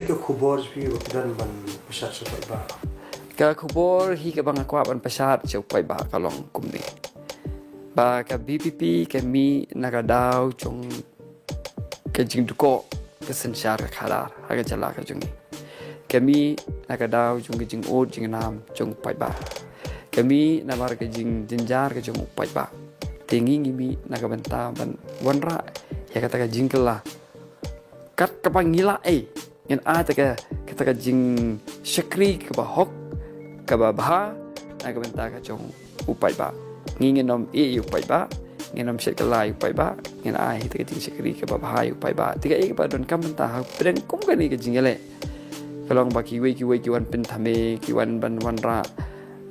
ke khubor pi wakidan ban pusat sepak ba ka khubor hi ka bang akwa ban pasat chau pai ba kalong kumni ba ka BPP ka mi nagadau chung ka jing duko ka sensyar ka khadar haga jala ka jungi kami nagadau chung ka jing od jing nam chung pai ba kami namar ka jing jinjar ka chung pai ba tingi ngimi nagabanta ban wanra ya kata ka jingkela kat kapang ngila yan ata ka kata ka jing syakri ka ba hok ka ba bha nagabanta ka chung upai ba ngingin nom upai ba ngin nom syakala upai ba ngin ta ka jing syakri ka ba bha upai ba tiga ka ba don kamanta ha pedang kum ka ni ka jingele kalong ba kiwi kiwan pen thame kiwan ban wanra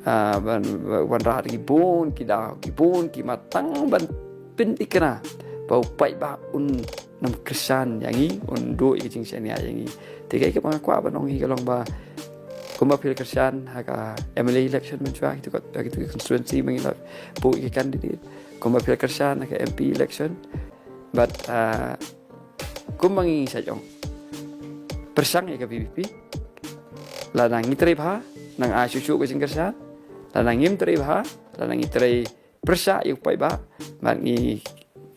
ban ra ki bun ki da ki bun ki matang ban pin ikna bau pai ba un nam krisan yangi un do i jing sia nia yangi tiga ke bang kwa banong hi kalong ba kuma pil krisan ha MLA election men chua itu constituency mengilap bu i candidate kuma pil krisan ha MP election but kumangi sa jong persang ke BBP la nang itri bha nang a susu ke jing krisan lanang ngim teri bah, lanang iteri persa yuk pai bah, mangi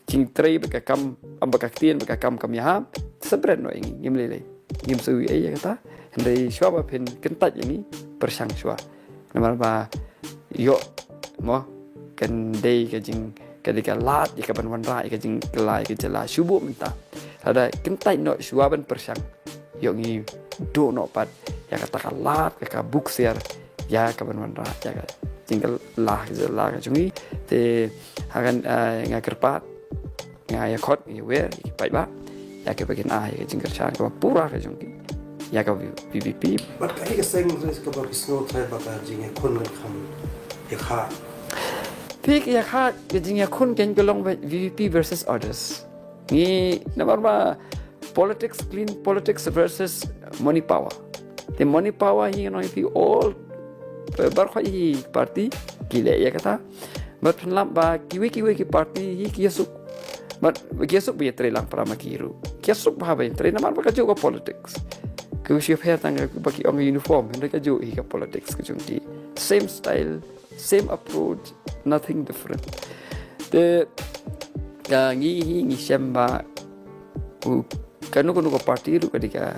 cing teri bekakam ambakaktian bekakam kami ham, sebren no ini ngim lele, ngim sui ya kata, hendak syua pen kentat ini persang syua, nama bah yo mo kan day kajing kadika lat ika ban wanra ika jing kelai ika jela subuh mentah, ada kentat no syua ban persang, yo ngi do no pat, ya kata kalat kaka buksiar. Ya kaban wanra ya ka tinggal lah ka jungi te hagan nga kerpat nga ya khot ya wer pai ba ya ke bagian ya jingkar chan ka pura ka jungi ya ka BBP bat ka ka seng res ka ba snow trai ba ka jing khun kham ya kha pik ya kha ya jing ya khun ken golong BBP versus others ni nomor ba politics clean politics versus money power the money power hi no if all berkhoi parti gile ya kata but penlam ba kiwi ki parti hi kiasuk but kiasuk bi trelang prama kiru kiasuk ba ba tre namar ba kaju ko politics ku si pher tang ba ki ong uniform hendak kaju hi ka politics ku jungti same style same approach nothing different the ngi samba kanu ko parti ru kadika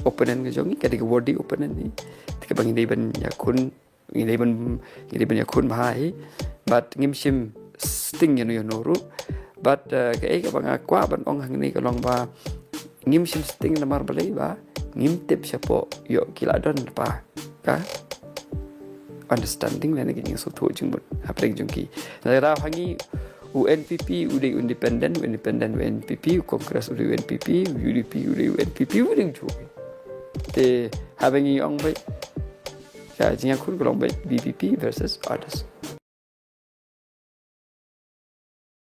opponent ke jongi kadika body opponent ni tika bangi ban ya kun ini ban ya kun bahai but ngimsim sting you know ru but ke ka bang kwa ban ong hang ni ka long ba ngimsim sting namar balai ba ngimtip siapo yo kiladon pa ka understanding lena gini so tu jing but apa jungki ra hangi UNPP udah independent UNPP kongres udah UNPP UDP udah UNPP udah juga te having ong baik ya jing kun golong baik BPP versus others